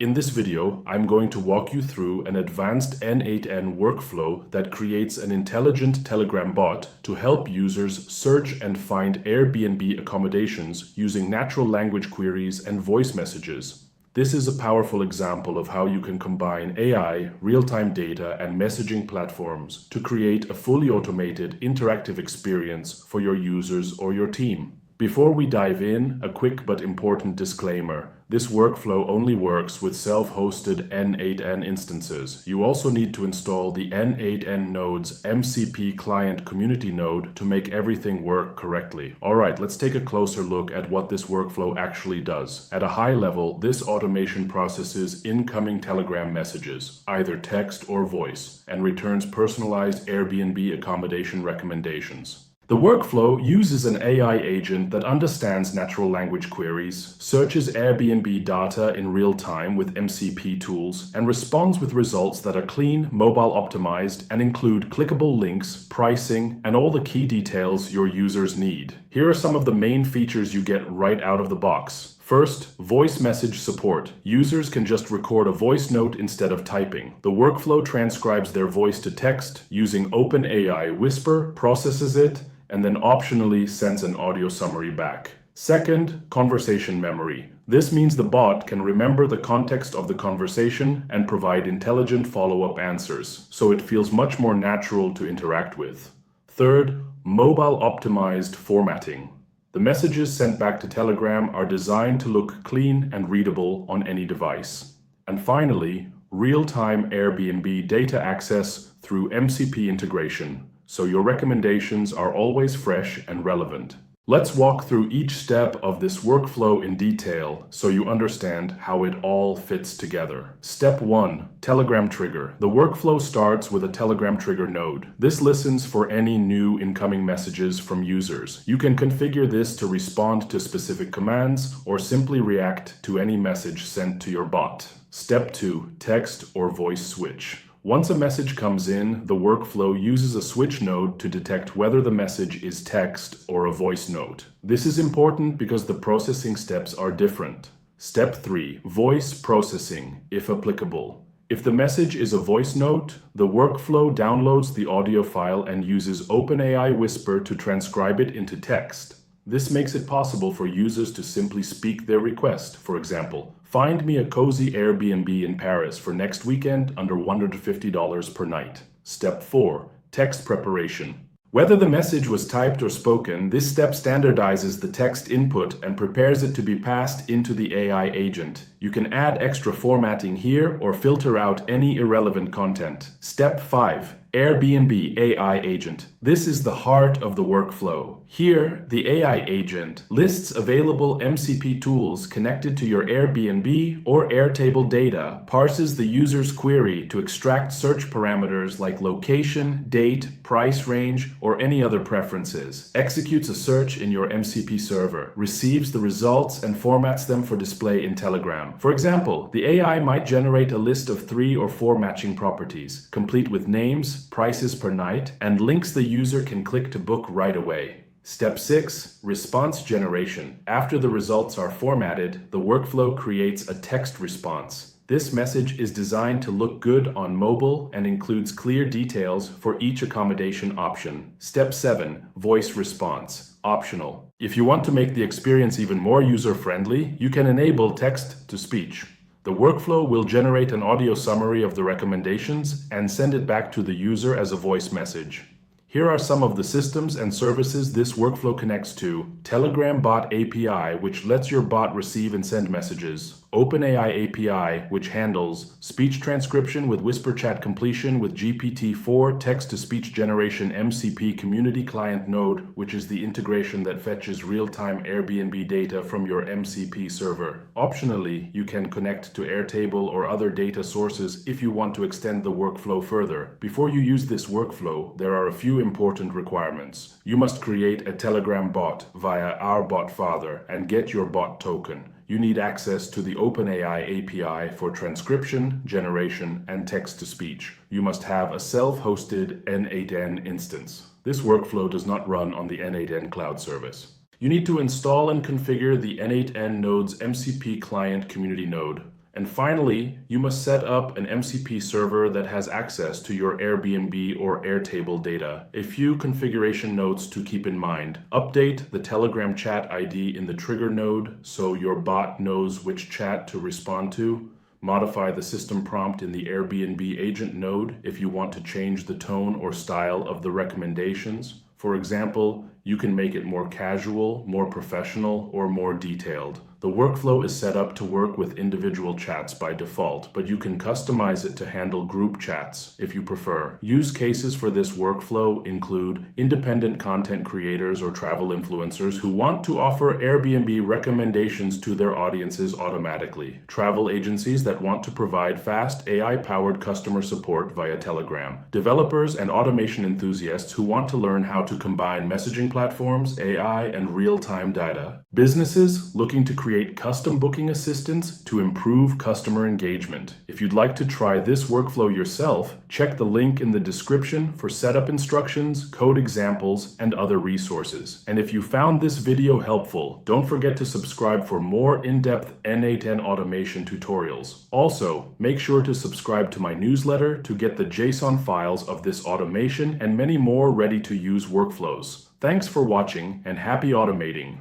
In this video, I'm going to walk you through an advanced N8N workflow that creates an intelligent Telegram bot to help users search and find Airbnb accommodations using natural language queries and voice messages. This is a powerful example of how you can combine AI, real-time data, and messaging platforms to create a fully automated, interactive experience for your users or your team. Before we dive in, a quick but important disclaimer. This workflow only works with self-hosted N8N instances. You also need to install the N8N node's MCP client community node to make everything work correctly. Alright, let's take a closer look at what this workflow actually does. At a high level, this automation processes incoming Telegram messages, either text or voice, and returns personalized Airbnb accommodation recommendations. The workflow uses an AI agent that understands natural language queries, searches Airbnb data in real time with MCP tools, and responds with results that are clean, mobile optimized, and include clickable links, pricing, and all the key details your users need. Here are some of the main features you get right out of the box. First, voice message support. Users can just record a voice note instead of typing. The workflow transcribes their voice to text using OpenAI Whisper, processes it, and then optionally sends an audio summary back. Second, conversation memory. This means the bot can remember the context of the conversation and provide intelligent follow-up answers, so it feels much more natural to interact with. Third, mobile optimized formatting. The messages sent back to Telegram are designed to look clean and readable on any device. And finally, real-time Airbnb data access through MCP integration, so your recommendations are always fresh and relevant. Let's walk through each step of this workflow in detail so you understand how it all fits together. Step 1. Telegram trigger. The workflow starts with a Telegram trigger node. This listens for any new incoming messages from users. You can configure this to respond to specific commands or simply react to any message sent to your bot. Step 2. Text or voice switch. Once a message comes in, the workflow uses a switch node to detect whether the message is text or a voice note. This is important because the processing steps are different. Step 3. Voice processing, if applicable. If the message is a voice note, the workflow downloads the audio file and uses OpenAI Whisper to transcribe it into text. This makes it possible for users to simply speak their request. For example, find me a cozy Airbnb in Paris for next weekend under $150 per night. Step 4. Text preparation. Whether the message was typed or spoken, this step standardizes the text input and prepares it to be passed into the AI agent. You can add extra formatting here or filter out any irrelevant content. Step 5. Airbnb AI agent. This is the heart of the workflow. Here, the AI agent lists available MCP tools connected to your Airbnb or Airtable data, parses the user's query to extract search parameters like location, date, price range, or any other preferences, executes a search in your MCP server, receives the results and formats them for display in Telegram. For example, the AI might generate a list of 3 or 4 matching properties, complete with names, prices per night, and links the user can click to book right away. Step 6. Response generation. After the results are formatted, the workflow creates a text response. This message is designed to look good on mobile and includes clear details for each accommodation option. Step 7. Voice response. Optional. If you want to make the experience even more user-friendly, you can enable text-to-speech. The workflow will generate an audio summary of the recommendations and send it back to the user as a voice message. Here are some of the systems and services this workflow connects to. Telegram Bot API, which lets your bot receive and send messages. OpenAI API, which handles speech transcription with Whisper chat completion with GPT-4 text-to-speech generation MCP community client node, which is the integration that fetches real-time Airbnb data from your MCP server. Optionally, you can connect to Airtable or other data sources if you want to extend the workflow further. Before you use this workflow, there are a few important requirements. You must create a Telegram bot via our bot father and get your bot token. You need access to the OpenAI API for transcription, generation, and text-to-speech. You must have a self-hosted N8N instance. This workflow does not run on the N8N cloud service. You need to install and configure the N8N node's MCP client community node. And finally, you must set up an MCP server that has access to your Airbnb or Airtable data. A few configuration notes to keep in mind. Update the Telegram chat ID in the trigger node so your bot knows which chat to respond to. Modify the system prompt in the Airbnb agent node if you want to change the tone or style of the recommendations. For example, you can make it more casual, more professional, or more detailed. The workflow is set up to work with individual chats by default, but you can customize it to handle group chats if you prefer. Use cases for this workflow include independent content creators or travel influencers who want to offer Airbnb recommendations to their audiences automatically, travel agencies that want to provide fast AI-powered customer support via Telegram, developers and automation enthusiasts who want to learn how to combine messaging platforms, AI, and real-time data, businesses looking to create custom booking assistants to improve customer engagement. If you'd like to try this workflow yourself, check the link in the description for setup instructions, code examples, and other resources. And if you found this video helpful, don't forget to subscribe for more in-depth N8N automation tutorials. Also, make sure to subscribe to my newsletter to get the JSON files of this automation and many more ready-to-use workflows. Thanks for watching and happy automating.